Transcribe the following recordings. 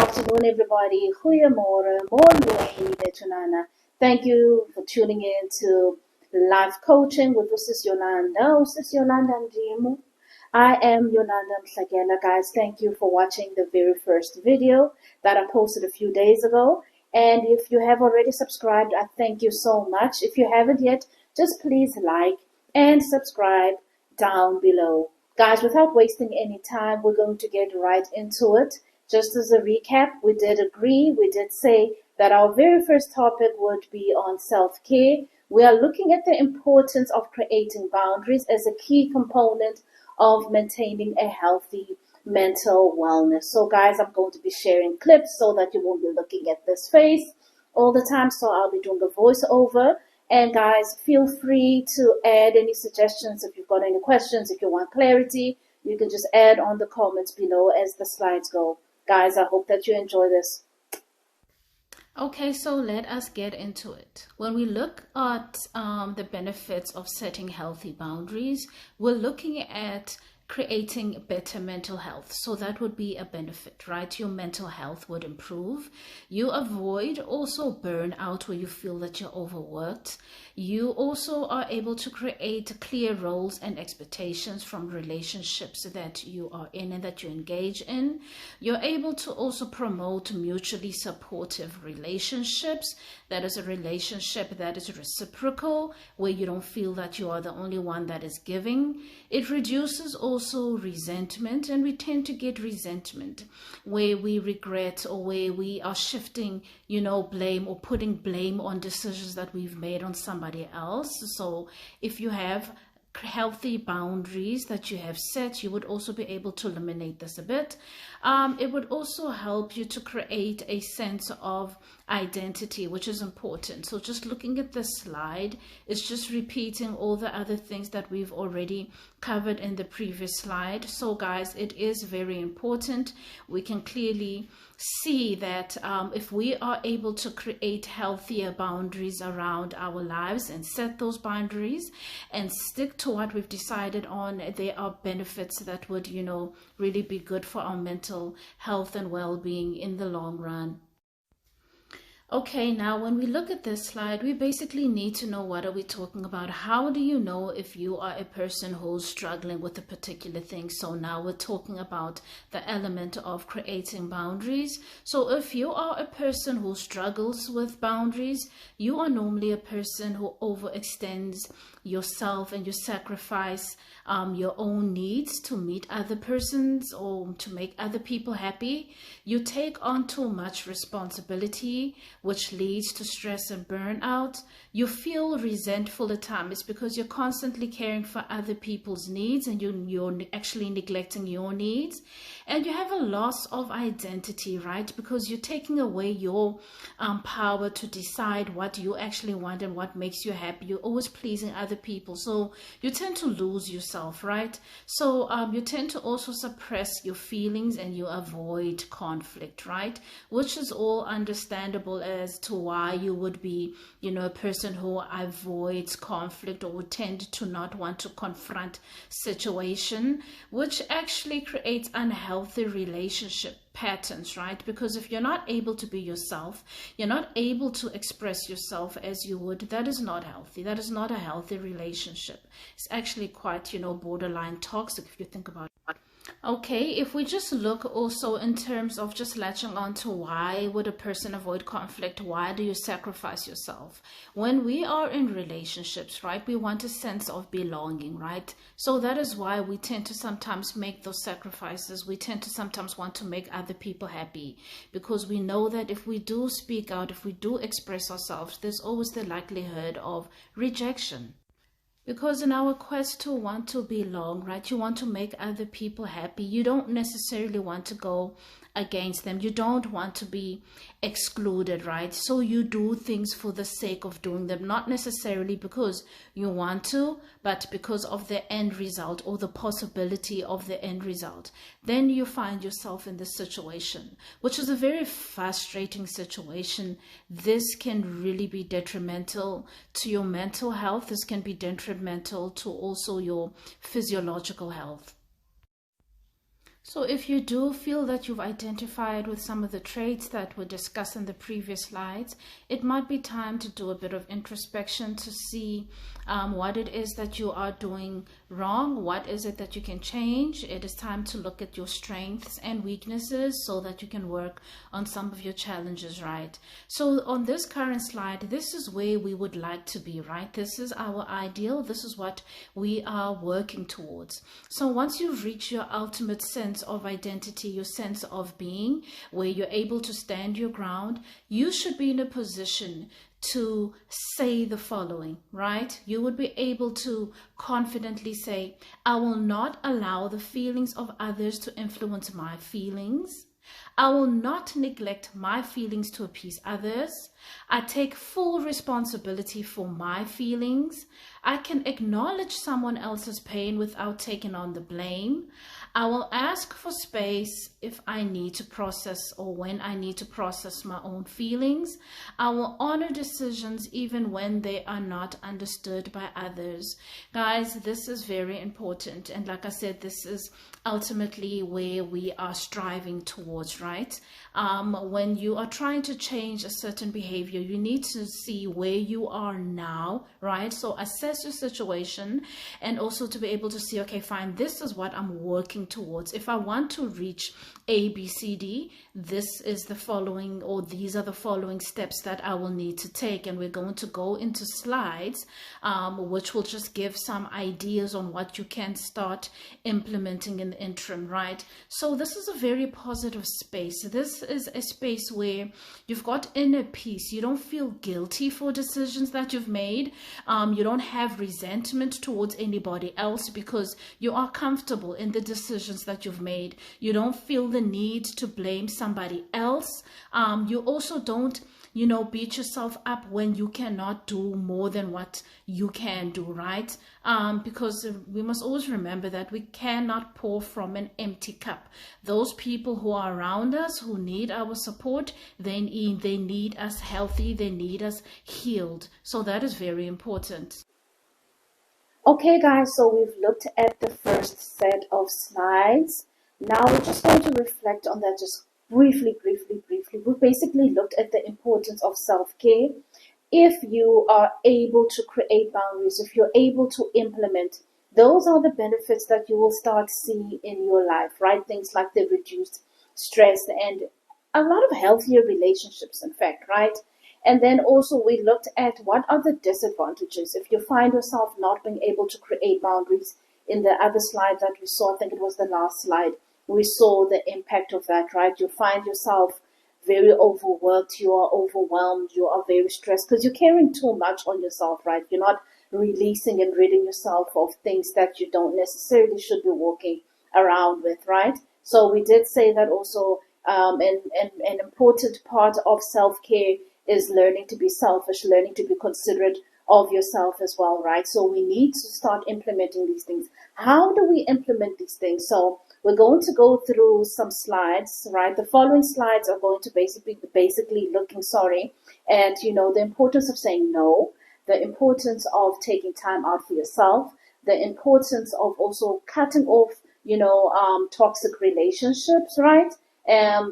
afternoon, everybody. Goeiemorgen, molweni betunana. Thank you for tuning in to Life Coaching with Sis Yolanda. Sis Yolanda Ndimu. I am Yolanda Mhlagela. Guys, thank you for watching the very first video that I posted a few days ago. And if you have already subscribed, I thank you so much. If you haven't yet, just please like and subscribe down below. Guys, without wasting any time, we're going to get right into it. Just as a recap, we did say that our very first topic would be on self-care. We are looking at the importance of creating boundaries as a key component of maintaining a healthy mental wellness. So guys, I'm going to be sharing clips so that you won't be looking at this face all the time. So I'll be doing a voiceover. And guys, feel free to add any suggestions if you've got any questions, if you want clarity. You can just add on the comments below as the slides go. Guys, I hope that you enjoy this. Okay, so let us get into it. When we look at the benefits of setting healthy boundaries, we're looking at creating better mental health. So that would be a benefit, right? Your mental health would improve. You avoid also burnout where you feel that you're overworked. You also are able to create clear roles and expectations from relationships that you are in and that you engage in. You're able to also promote mutually supportive relationships. That is a relationship that is reciprocal, where you don't feel that you are the only one that is giving. It reduces also resentment, and we tend to get resentment where we regret or where we are shifting, blame or putting blame on decisions that we've made on somebody else. So if you have healthy boundaries that you have set, you would also be able to eliminate this a bit. It would also help you to create a sense of identity, which is important. So just looking at this slide is just repeating all the other things that we've already covered in the previous slide. So guys, it is very important. We can clearly see that if we are able to create healthier boundaries around our lives and set those boundaries and stick to what we've decided on, there are benefits that would, really be good for our mental health and well-being in the long run. Okay, now when we look at this slide, we basically need to know, what are we talking about? How do you know if you are a person who's struggling with a particular thing? So now we're talking about the element of creating boundaries. So if you are a person who struggles with boundaries, you are normally a person who overextends yourself and you sacrifice your own needs to meet other persons or to make other people happy. You take on too much responsibility, which leads to stress and burnout. You feel resentful at times because you're constantly caring for other people's needs and you're actually neglecting your needs. And you have a loss of identity, right? Because you're taking away your power to decide what you actually want and what makes you happy. You're always pleasing other people. So you tend to lose yourself, right? So you tend to also suppress your feelings and you avoid conflict, right? Which is all understandable as to why you would be, a person who avoids conflict or would tend to not want to confront situation, which actually creates unhealthy relationship patterns, right? Because if you're not able to be yourself, you're not able to express yourself as you would, that is not healthy. That is not a healthy relationship. It's actually quite, borderline toxic if you think about it. Okay, if we just look also in terms of just latching on to why would a person avoid conflict? Why do you sacrifice yourself? When we are in relationships, right, we want a sense of belonging, right? So that is why we tend to sometimes make those sacrifices. We tend to sometimes want to make other people happy because we know that if we do speak out, if we do express ourselves, there's always the likelihood of rejection. Because in our quest to want to belong, right, you want to make other people happy. You don't necessarily want to go against them. You don't want to be excluded, right? So you do things for the sake of doing them, not necessarily because you want to, but because of the end result or the possibility of the end result. Then you find yourself in this situation, which is a very frustrating situation. This can really be detrimental to your mental health. This can be detrimental to also your physiological health. So if you do feel that you've identified with some of the traits that were discussed in the previous slides, it might be time to do a bit of introspection to see what it is that you are doing wrong. What is it that you can change? It is time to look at your strengths and weaknesses so that you can work on some of your challenges, right? So on this current slide, this is where we would like to be, right? This is our ideal. This is what we are working towards. So once you've reached your ultimate sense of identity, your sense of being, where you're able to stand your ground, you should be in a position to say the following, right? You would be able to confidently say, I will not allow the feelings of others to influence my feelings. I will not neglect my feelings to appease others. I take full responsibility for my feelings. I can acknowledge someone else's pain without taking on the blame. I will ask for space if I need to process or when I need to process my own feelings. I will honor decisions even when they are not understood by others. Guys, this is very important. And like I said, this is ultimately where we are striving towards, right? When you are trying to change a certain behavior, you need to see where you are now, right? So assess your situation and also to be able to see, okay, fine, this is what I'm working towards. If I want to reach A, B, C, D, this is the following, or these are the following steps that I will need to take. And we're going to go into slides, which will just give some ideas on what you can start implementing in the interim, right? So this is a very positive space. This is a space where you've got inner peace. You don't feel guilty for decisions that you've made. You don't have resentment towards anybody else because you are comfortable in the decisions that you've made. You don't feel the need to blame somebody else. You also don't beat yourself up when you cannot do more than what you can do, right? Because we must always remember that we cannot pour from an empty cup. Those people who are around us, who need our support, they need us healthy, they need us healed. So that is very important. Okay, guys, so we've looked at the first set of slides. Now we're just going to reflect on that just briefly. We basically looked at the importance of self-care. If you are able to create boundaries, if you're able to implement, those are the benefits that you will start seeing in your life, right? Things like the reduced stress and a lot of healthier relationships, in fact, right? And then also we looked at what are the disadvantages if you find yourself not being able to create boundaries. In the other slide that we saw, I think it was the last slide, we saw the impact of that, right? You find yourself very overworked, you are overwhelmed, you are very stressed because you're carrying too much on yourself, right? You're not releasing and ridding yourself of things that you don't necessarily should be walking around with, right? So we did say that also an important part of self-care is learning to be selfish, learning to be considerate of yourself as well, right? So we need to start implementing these things. How do we implement these things? So we're going to go through some slides, right? The following slides are going to basically looking, at, the importance of saying no, the importance of taking time out for yourself, the importance of also cutting off, toxic relationships, right?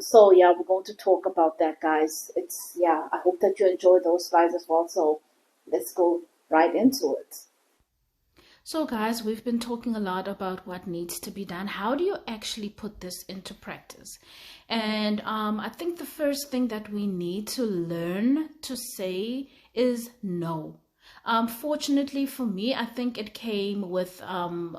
So yeah, we're going to talk about that, guys. I hope that you enjoy those slides as well. So let's go right into it. So guys, we've been talking a lot about what needs to be done. How do you actually put this into practice? And I think the first thing that we need to learn to say is no. Fortunately for me, I think it came with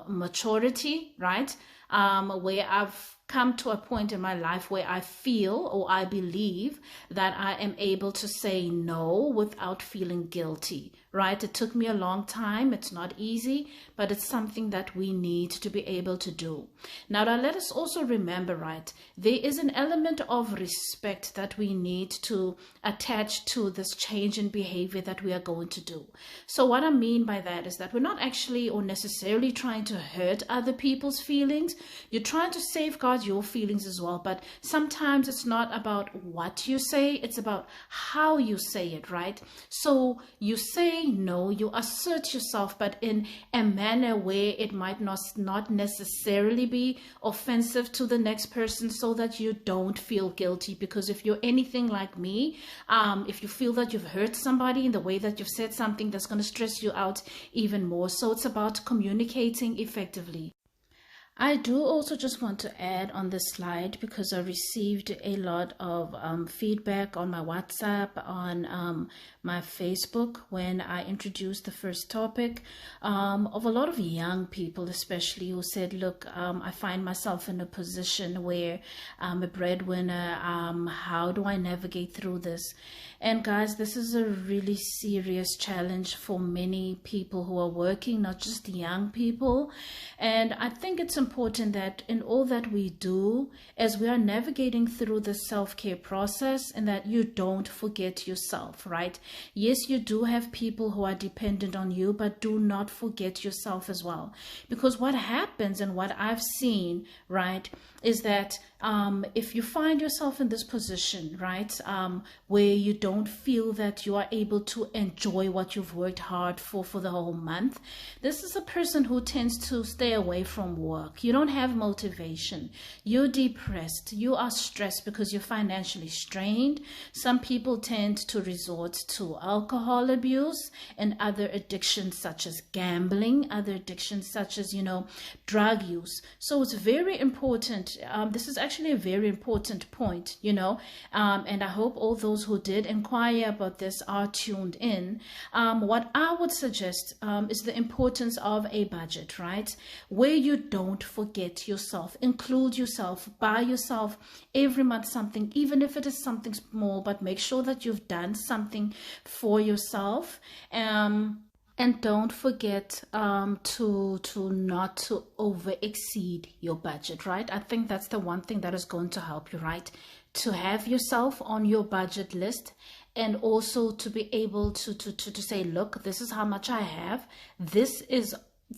maturity, right? Where I've come to a point in my life where I feel or I believe that I am able to say no without feeling guilty, right? It took me a long time. It's not easy, but it's something that we need to be able to do. Now, let us also remember, right? There is an element of respect that we need to attach to this change in behavior that we are going to do. So what I mean by that is that we're not actually or necessarily trying to hurt other people's feelings. You're trying to safeguard about your feelings as well. But sometimes it's not about what you say, it's about how you say it, right? So you say no, you assert yourself, but in a manner where it might not necessarily be offensive to the next person, so that you don't feel guilty. Because if you're anything like me, if you feel that you've hurt somebody in the way that you've said something, that's going to stress you out even more. So it's about communicating effectively. I do also just want to add on this slide, because I received a lot of feedback on my WhatsApp, on my Facebook, when I introduced the first topic, of a lot of young people especially, who said, look, I find myself in a position where I'm a breadwinner. How do I navigate through this? And guys, this is a really serious challenge for many people who are working, not just young people. And I think it's important that in all that we do, as we are navigating through the self-care process, and that you don't forget yourself, right? Yes, you do have people who are dependent on you, but do not forget yourself as well. Because what happens, and what I've seen, right, is that if you find yourself in this position, right, where you don't feel that you are able to enjoy what you've worked hard for the whole month, this is a person who tends to stay away from work. You don't have motivation. You're depressed. You are stressed because you're financially strained. Some people tend to resort to alcohol abuse and other addictions such as gambling, other addictions such as, drug use. So it's very important. This is actually a very important point, and I hope all those who did inquire about this are tuned in. What I would suggest is the importance of a budget, right? Where you don't forget yourself, include yourself, buy yourself every month something, even if it is something small, but make sure that you've done something for yourself. And don't forget to not to over exceed your budget, right? I think that's the one thing that is going to help you, right? To have yourself on your budget list, and also to be able to say, look, this is how much I have. This is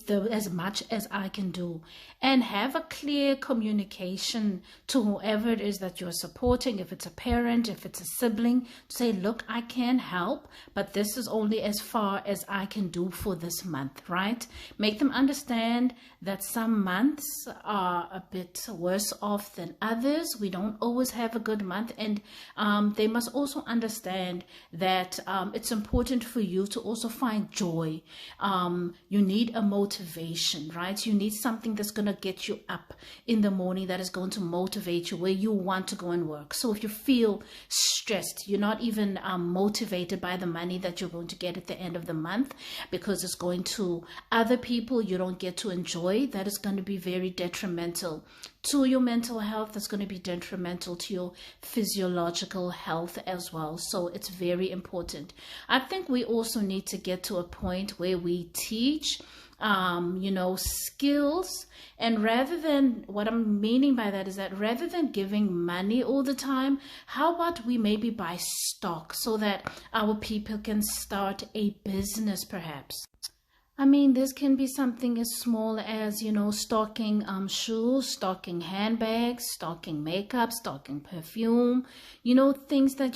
as much as I can do, and have a clear communication to whoever it is that you're supporting. If it's a parent, if it's a sibling, to say, look, I can help, but this is only as far as I can do for this month, right? Make them understand that some months are a bit worse off than others. We don't always have a good month, and they must also understand that it's important for you to also find joy. You need a motivation, right? You need something that's going to get you up in the morning, that is going to motivate you, where you want to go and work. So if you feel stressed, you're not even motivated by the money that you're going to get at the end of the month, because it's going to other people you don't get to enjoy, that is going to be very detrimental to your mental health. That's going to be detrimental to your physiological health as well. So it's very important. I think we also need to get to a point where we teach skills, and rather than, what I'm meaning by that is that rather than giving money all the time, how about we maybe buy stock so that our people can start a business perhaps? I mean, this can be something as small as, stocking shoes, stocking handbags, stocking makeup, stocking perfume, things that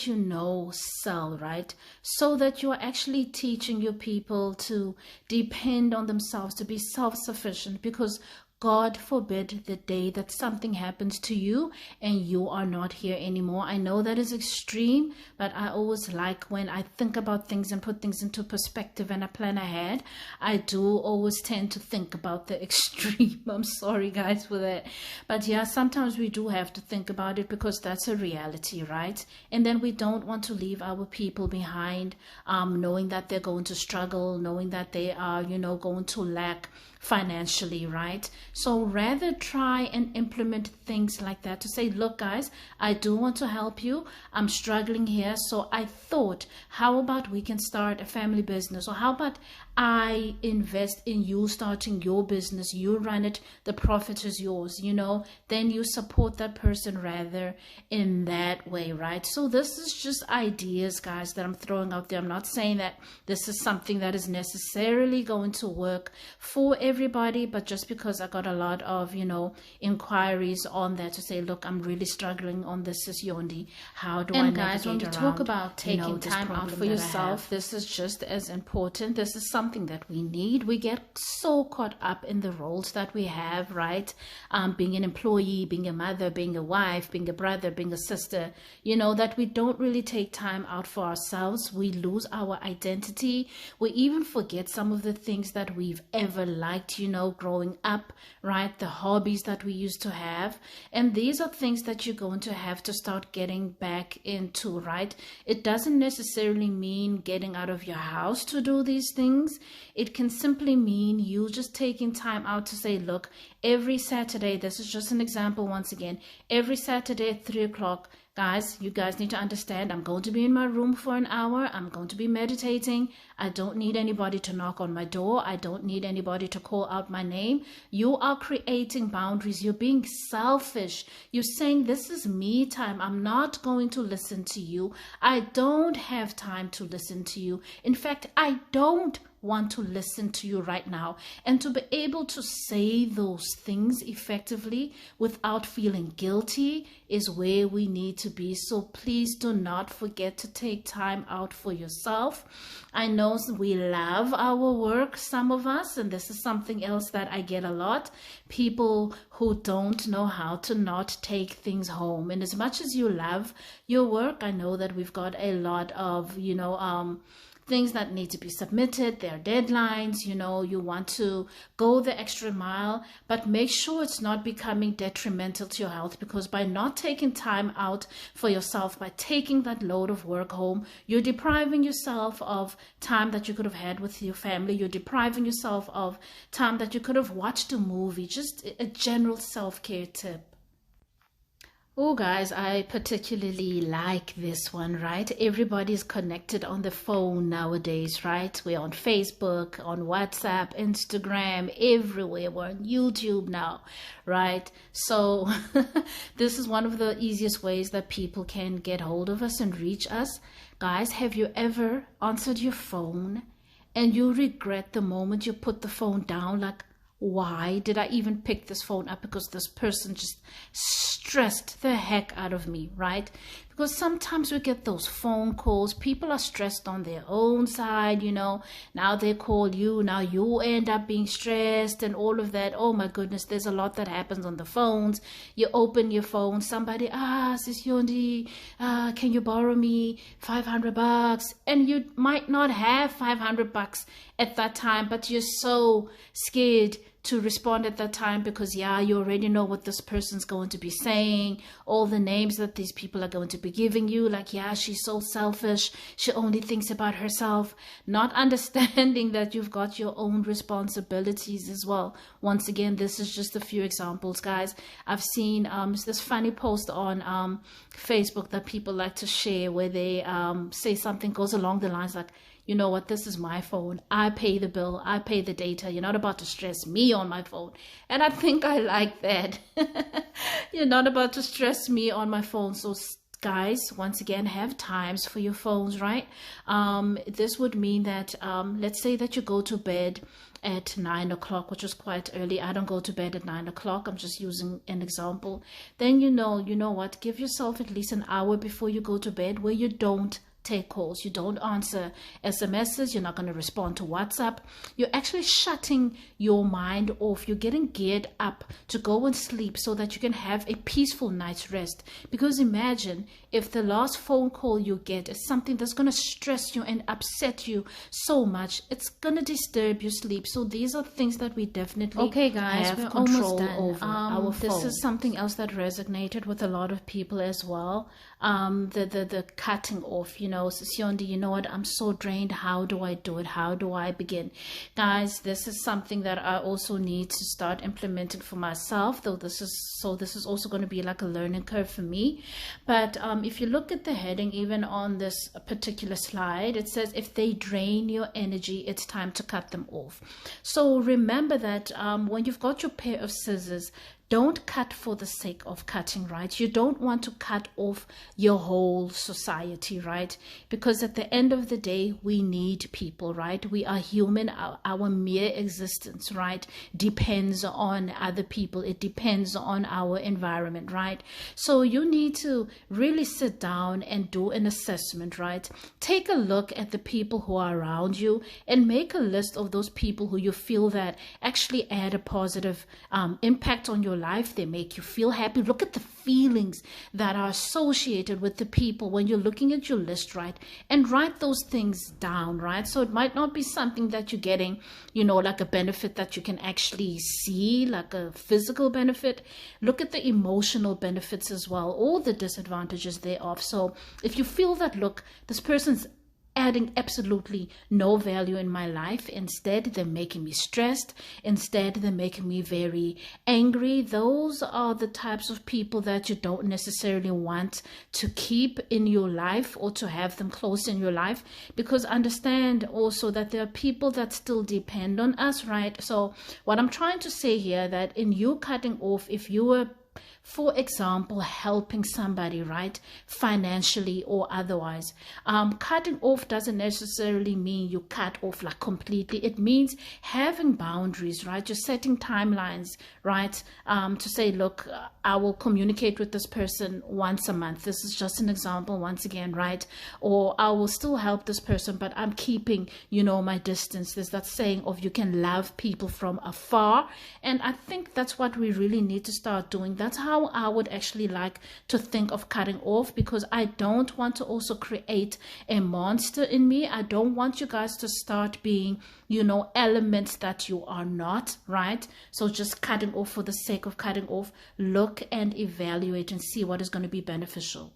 sell, right? So that you're actually teaching your people to depend on themselves, to be self-sufficient, because God forbid the day that something happens to you and you are not here anymore. I know that is extreme, but I always like, when I think about things and put things into perspective and I plan ahead, I do always tend to think about the extreme. I'm sorry guys for that. But yeah, sometimes we do have to think about it, because that's a reality, right? And then we don't want to leave our people behind, knowing that they're going to struggle, knowing that they are, going to lack financially, right? So rather try and implement things like that, to say, look guys, I do want to help you. I'm struggling here. So I thought, how about we can start a family business? Or how about I invest in you starting your business, you run it, the profit is yours, then you support that person rather in that way, right? So this is just ideas, guys, that I'm throwing out there. I'm not saying that this is something that is necessarily going to work for everybody, but just because I got got a lot of, inquiries on there to say, look, I'm really struggling on this, Sis Yondi. How do I navigate guys, when we around, talk about taking this time out problem for that I yourself, have? This is just as important. This is something that we need. We get so caught up in the roles that we have, right? Being an employee, being a mother, being a wife, being a brother, being a sister, that we don't really take time out for ourselves. We lose our identity. We even forget some of the things that we've ever liked, growing up, right? The hobbies that we used to have. And these are things that you're going to have to start getting back into, right? It doesn't necessarily mean getting out of your house to do these things. It can simply mean you just taking time out to say, look, every Saturday, this is just an example once again, every Saturday at 3 o'clock, guys, you guys need to understand, I'm going to be in my room for an hour. I'm going to be meditating. I don't need anybody to knock on my door. I don't need anybody to call out my name. You are creating boundaries. You're being selfish. You're saying, this is me time. I'm not going to listen to you. I don't have time to listen to you. In fact, I don't want to listen to you right now. And to be able to say those things effectively without feeling guilty is where we need to be. So please do not forget to take time out for yourself. I know we love our work, some of us, and this is something else that I get a lot. People who don't know how to not take things home. And as much as you love your work, I know that we've got a lot of, things that need to be submitted. There are deadlines, you want to go the extra mile, but make sure it's not becoming detrimental to your health, because by not taking time out for yourself, by taking that load of work home, you're depriving yourself of time that you could have had with your family. You're depriving yourself of time that you could have watched a movie. Just a general self-care tip. Oh, guys, I particularly like this one, right? Everybody's connected on the phone nowadays, right? We're on Facebook, on WhatsApp, Instagram, everywhere. We're on YouTube now, right? So this is one of the easiest ways that people can get hold of us and reach us. Guys, have you ever answered your phone and you regret the moment you put the phone down? Like, why did I even pick this phone up? Because this person just stressed the heck out of me, right? Because sometimes we get those phone calls. People are stressed on their own side, Now they call you. Now you end up being stressed and all of that. Oh my goodness, there's a lot that happens on the phones. You open your phone. Somebody, Sis Yondi, can you borrow me $500? And you might not have $500 at that time, but you're so scared to respond at that time because, you already know what this person's going to be saying, all the names that these people are going to be giving you, like, she's so selfish, she only thinks about herself, not understanding that you've got your own responsibilities as well. Once again, this is just a few examples, guys. I've seen this funny post on Facebook that people like to share where they say something goes along the lines like, you know what, this is my phone. I pay the bill. I pay the data. You're not about to stress me on my phone. And I think I like that. You're not about to stress me on my phone. So guys, once again, have times for your phones, right? This would mean that, let's say that you go to bed at 9 o'clock, which is quite early. I don't go to bed at 9 o'clock. I'm just using an example. Then you know what, give yourself at least an hour before you go to bed where you don't take calls, you don't answer SMSs, you're not going to respond to WhatsApp. You're actually shutting your mind off. You're getting geared up to go and sleep so that you can have a peaceful night's rest. Because imagine if the last phone call you get is something that's going to stress you and upset you so much, it's going to disturb your sleep. So these are things that we definitely have control over our phone. This is something else that resonated with a lot of people as well. The cutting off, Sis Yondi, you know what, I'm so drained. How do I do it? How do I begin? Guys, this is something that I also need to start implementing for myself, though this is also going to be like a learning curve for me. But if you look at the heading, even on this particular slide, it says if they drain your energy, it's time to cut them off. So remember that when you've got your pair of scissors, don't cut for the sake of cutting, right? You don't want to cut off your whole society, right? Because at the end of the day, we need people, right? We are human. Our mere existence, right, depends on other people. It depends on our environment, right? So you need to really sit down and do an assessment, right? Take a look at the people who are around you and make a list of those people who you feel that actually add a positive impact on your life. They make you feel happy. Look at the feelings that are associated with the people when you're looking at your list, right? And write those things down, right? So it might not be something that you're getting, like a benefit that you can actually see, like a physical benefit. Look at the emotional benefits as well, all the disadvantages thereof. So if you feel that, look, this person's adding absolutely no value in my life, instead they're making me stressed, instead they're making me very angry, those are the types of people that you don't necessarily want to keep in your life or to have them close in your life. Because understand also that there are people that still depend on us, right? So what I'm trying to say here, that in you cutting off, if you were, for example, helping somebody, right, financially or otherwise, cutting off doesn't necessarily mean you cut off like completely. It means having boundaries, right? You're setting timelines, right, to say, look, I will communicate with this person once a month. This is just an example once again, right? Or I will still help this person, but I'm keeping, my distance. There's that saying of you can love people from afar. And I think that's what we really need to start doing. That's how I would actually like to think of cutting off, because I don't want to also create a monster in me. I don't want you guys to start being, elements that you are not, right? So just cutting off for the sake of cutting off. Look and evaluate and see what is going to be beneficial.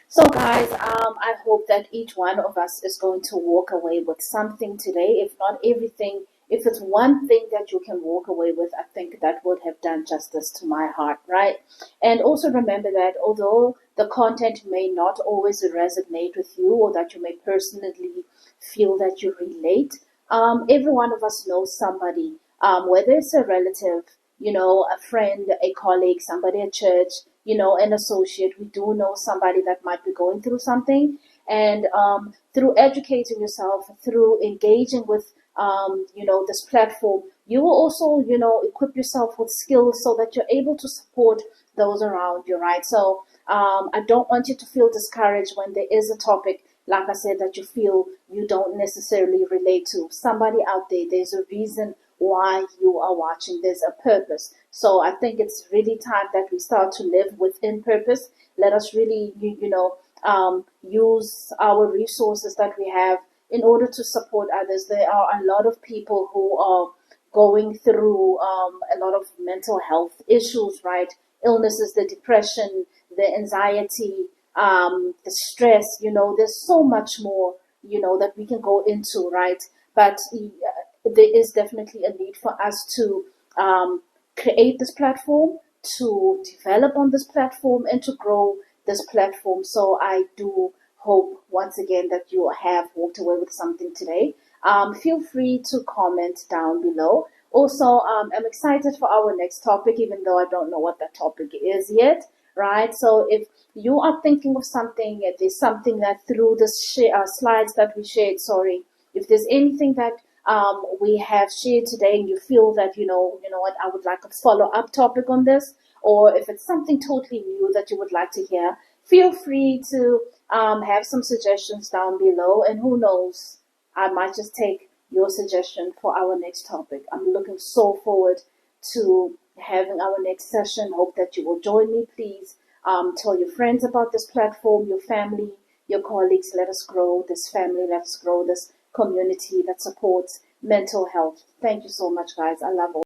So guys, I hope that each one of us is going to walk away with something today, if not everything. If it's one thing that you can walk away with, I think that would have done justice to my heart, right? And also remember that although the content may not always resonate with you, or that you may personally feel that you relate, every one of us knows somebody, whether it's a relative, a friend, a colleague, somebody at church, an associate. We do know somebody that might be going through something. And through educating yourself, through engaging with, this platform, you will also, equip yourself with skills so that you're able to support those around you, right? So I don't want you to feel discouraged when there is a topic, like I said, that you feel you don't necessarily relate to. Somebody out there, there's a reason why you are watching. There's a purpose. So I think it's really time that we start to live within purpose. Let us really, use our resources that we have in order to support others. There are a lot of people who are going through a lot of mental health issues, right? Illnesses, the depression, the anxiety, the stress, there's so much more, that we can go into, right? But there is definitely a need for us to create this platform, to develop on this platform, and to grow this platform. So I do hope once again that you have walked away with something today. Feel free to comment down below. Also, I'm excited for our next topic, even though I don't know what that topic is yet, right? So if you are thinking of something, if there's something that through the slides that we shared, if there's anything that we have shared today and you feel that, you know what, I would like a follow-up topic on this, or if it's something totally new that you would like to hear, feel free to have some suggestions down below, and who knows, I might just take your suggestion for our next topic. I'm looking so forward to having our next session. Hope that you will join me. Please tell your friends about this platform, your family, your colleagues. Let us grow this family. Let us grow this community that supports mental health. Thank you so much, guys. I love all.